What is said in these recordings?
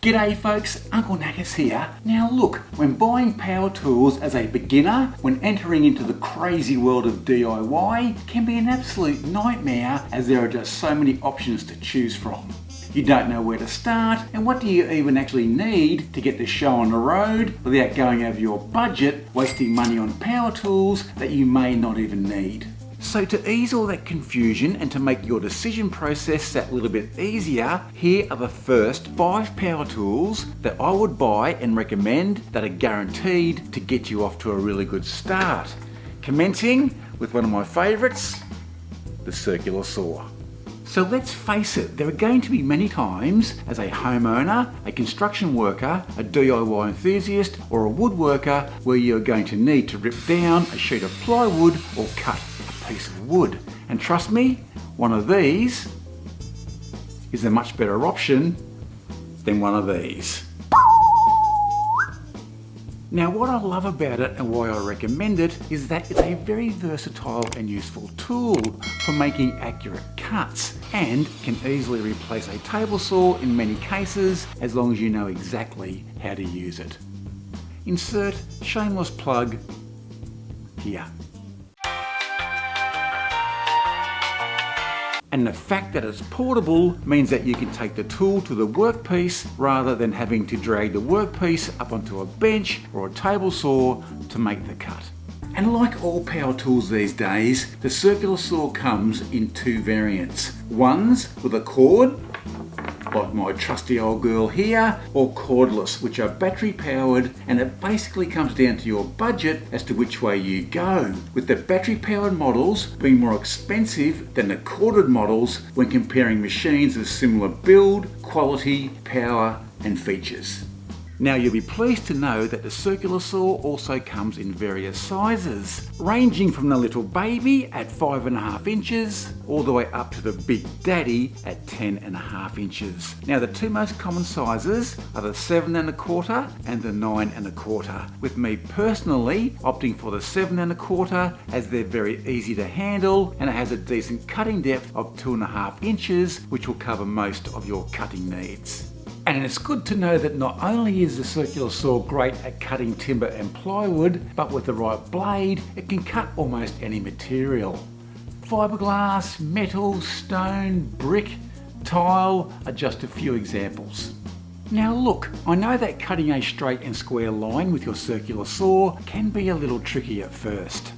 G'day folks, Uncle Knuckleheads here. Now look, when buying power tools as a beginner, when entering into the crazy world of DIY, can be an absolute nightmare as there are just so many options to choose from. You don't know where to start, and what do you even actually need to get the show on the road without going over your budget, wasting money on power tools that you may not even need. So to ease all that confusion and to make your decision process that little bit easier, here are the first 5 power tools that I would buy and recommend that are guaranteed to get you off to a really good start. Commencing with one of my favourites, the circular saw. So let's face it, there are going to be many times as a homeowner, a construction worker, a DIY enthusiast or a woodworker where you're going to need to rip down a sheet of plywood or cut a piece of wood. And trust me, one of these is a much better option than one of these. Now what I love about it and why I recommend it is that it's a very versatile and useful tool for making accurate cuts and can easily replace a table saw in many cases as long as you know exactly how to use it. Insert shameless plug here. And the fact that it's portable means that you can take the tool to the workpiece rather than having to drag the workpiece up onto a bench or a table saw to make the cut. And like all power tools these days, the circular saw comes in 2 variants. Ones with a cord, like my trusty old girl here, or cordless, which are battery powered, and it basically comes down to your budget as to which way you go, with the battery powered models being more expensive than the corded models when comparing machines of similar build, quality, power and features. Now you'll be pleased to know that the circular saw also comes in various sizes, ranging from the little baby at 5.5 inches all the way up to the big daddy at 10.5 inches. Now the 2 most common sizes are the 7.25 and the 9.25, with me personally opting for the 7.25 as they're very easy to handle and it has a decent cutting depth of 2.5 inches, which will cover most of your cutting needs. And it's good to know that not only is the circular saw great at cutting timber and plywood, but with the right blade, it can cut almost any material. Fiberglass, metal, stone, brick, tile are just a few examples. Now look, I know that cutting a straight and square line with your circular saw can be a little tricky at first.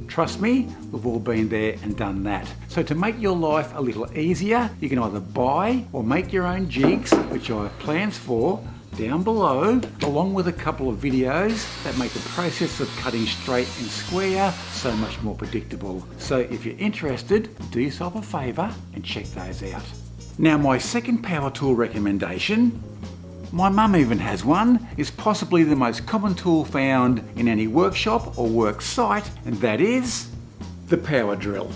Trust me, we've all been there and done that. So to make your life a little easier, you can either buy or make your own jigs, which I have plans for down below, along with a couple of videos that make the process of cutting straight and square so much more predictable. So if you're interested, do yourself a favour and check those out. Now my second power tool recommendation, my mum even has one, is possibly the most common tool found in any workshop or work site, and that is the power drill.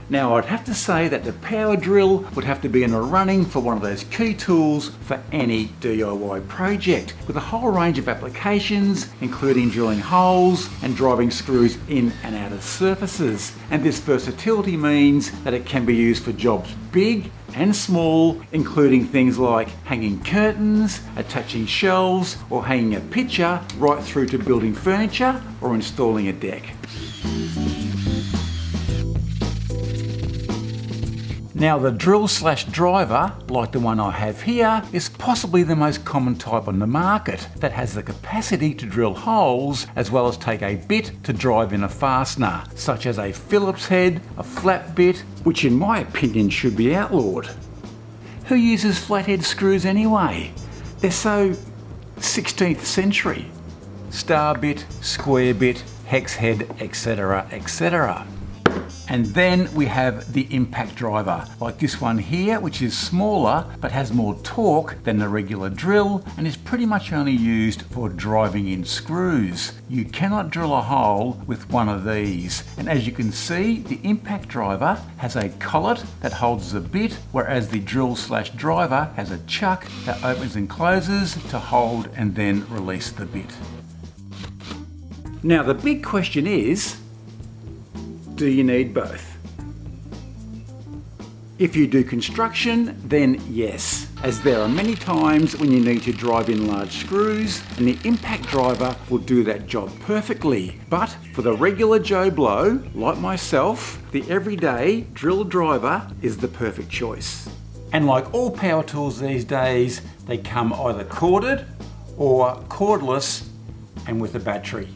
Now I'd have to say that the power drill would have to be in a running for one of those key tools for any DIY project, with a whole range of applications including drilling holes and driving screws in and out of surfaces. And this versatility means that it can be used for jobs big and small, including things like hanging curtains, attaching shelves or hanging a picture, right through to building furniture or installing a deck. Now the drill/driver, like the one I have here, is possibly the most common type on the market that has the capacity to drill holes as well as take a bit to drive in a fastener, such as a Phillips head, a flat bit, which in my opinion should be outlawed. Who uses flathead screws anyway? They're so 16th century. Star bit, square bit, hex head, etc, etc. And then we have the impact driver, like this one here, which is smaller but has more torque than the regular drill and is pretty much only used for driving in screws. You cannot drill a hole with one of these. And as you can see, the impact driver has a collet that holds the bit, whereas the drill/driver has a chuck that opens and closes to hold and then release the bit. Now the big question is, do you need both? If you do construction, then yes, as there are many times when you need to drive in large screws and the impact driver will do that job perfectly. But for the regular Joe Blow, like myself, the everyday drill driver is the perfect choice. And like all power tools these days, they come either corded or cordless and with a battery.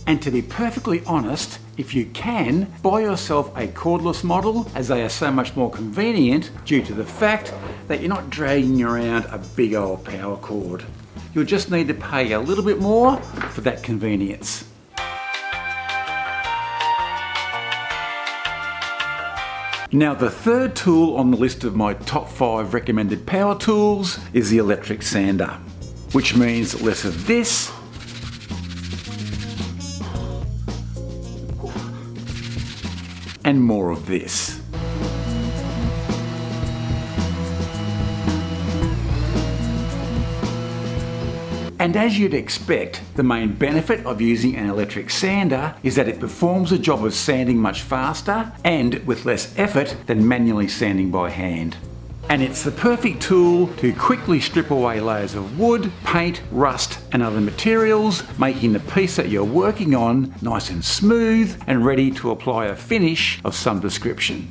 And to be perfectly honest, if you can, buy yourself a cordless model, as they are so much more convenient due to the fact that you're not dragging around a big old power cord. You'll just need to pay a little bit more for that convenience. Now the third tool on the list of my top 5 recommended power tools is the electric sander, which means less of this and more of this. And as you'd expect, the main benefit of using an electric sander is that it performs the job of sanding much faster and with less effort than manually sanding by hand. And it's the perfect tool to quickly strip away layers of wood, paint, rust and other materials, making the piece that you're working on nice and smooth and ready to apply a finish of some description.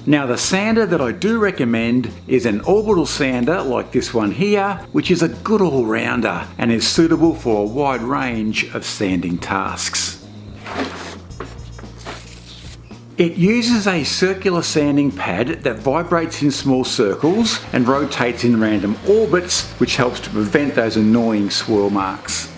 Now the sander that I do recommend is an orbital sander like this one here, which is a good all-rounder and is suitable for a wide range of sanding tasks. It uses a circular sanding pad that vibrates in small circles and rotates in random orbits, which helps to prevent those annoying swirl marks.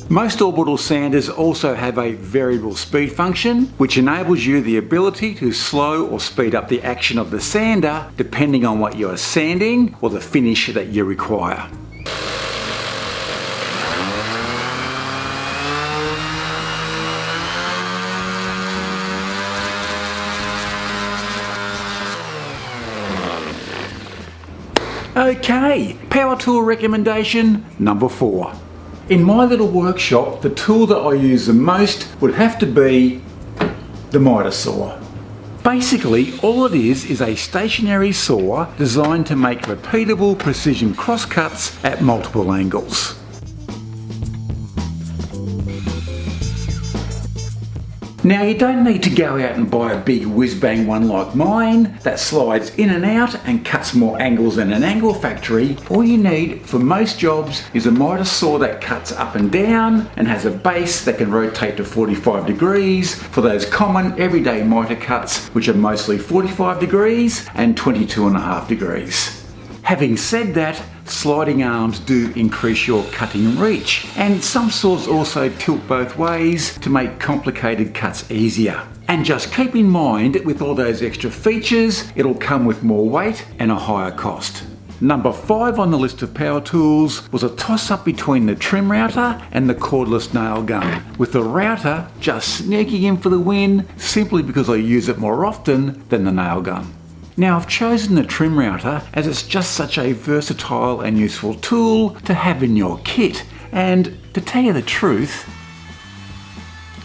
Most orbital sanders also have a variable speed function, which enables you the ability to slow or speed up the action of the sander depending on what you are sanding or the finish that you require. Okay, power tool recommendation number 4. In my little workshop, the tool that I use the most would have to be the MITRE saw. Basically, all it is a stationary saw designed to make repeatable precision crosscuts at multiple angles. Now you don't need to go out and buy a big whiz-bang one like mine that slides in and out and cuts more angles than an angle factory. All you need for most jobs is a MITRE saw that cuts up and down and has a base that can rotate to 45 degrees for those common everyday MITRE cuts, which are mostly 45 degrees and 22.5 degrees. Having said that, sliding arms do increase your cutting reach, and some saws also tilt both ways to make complicated cuts easier. And just keep in mind, with all those extra features, it'll come with more weight and a higher cost. Number 5 on the list of power tools was a toss-up between the trim router and the cordless nail gun, with the router just sneaking in for the win simply because I use it more often than the nail gun. Now I've chosen the trim router as it's just such a versatile and useful tool to have in your kit, and to tell you the truth,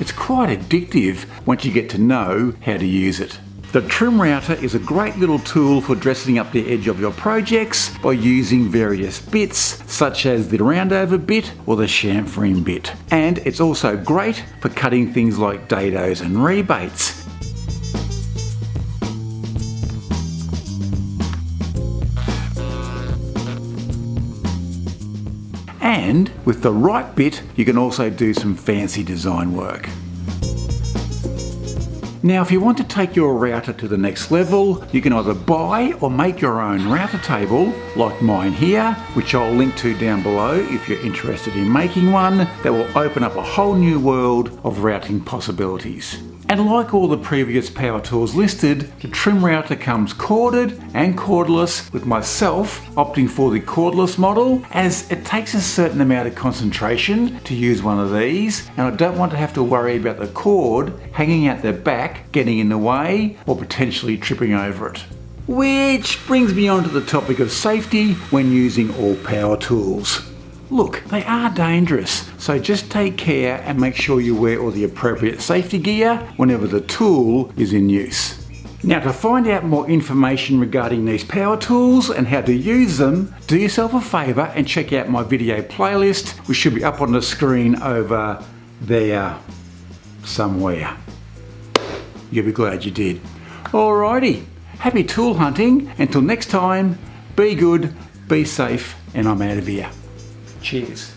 it's quite addictive once you get to know how to use it. The trim router is a great little tool for dressing up the edge of your projects by using various bits such as the roundover bit or the chamfering bit, and it's also great for cutting things like dados and rebates. And with the right bit, you can also do some fancy design work. Now, if you want to take your router to the next level, you can either buy or make your own router table, like mine here, which I'll link to down below if you're interested in making one, that will open up a whole new world of routing possibilities. And like all the previous power tools listed, the trim router comes corded and cordless, with myself opting for the cordless model, as it takes a certain amount of concentration to use one of these, and I don't want to have to worry about the cord hanging out the back getting in the way or potentially tripping over it. Which brings me on to the topic of safety when using all power tools. Look, they are dangerous, so just take care and make sure you wear all the appropriate safety gear whenever the tool is in use. Now, to find out more information regarding these power tools and how to use them, do yourself a favour and check out my video playlist, which should be up on the screen over there somewhere. You'll be glad you did. Alrighty, happy tool hunting. Until next time, be good, be safe, and I'm out of here. Cheers.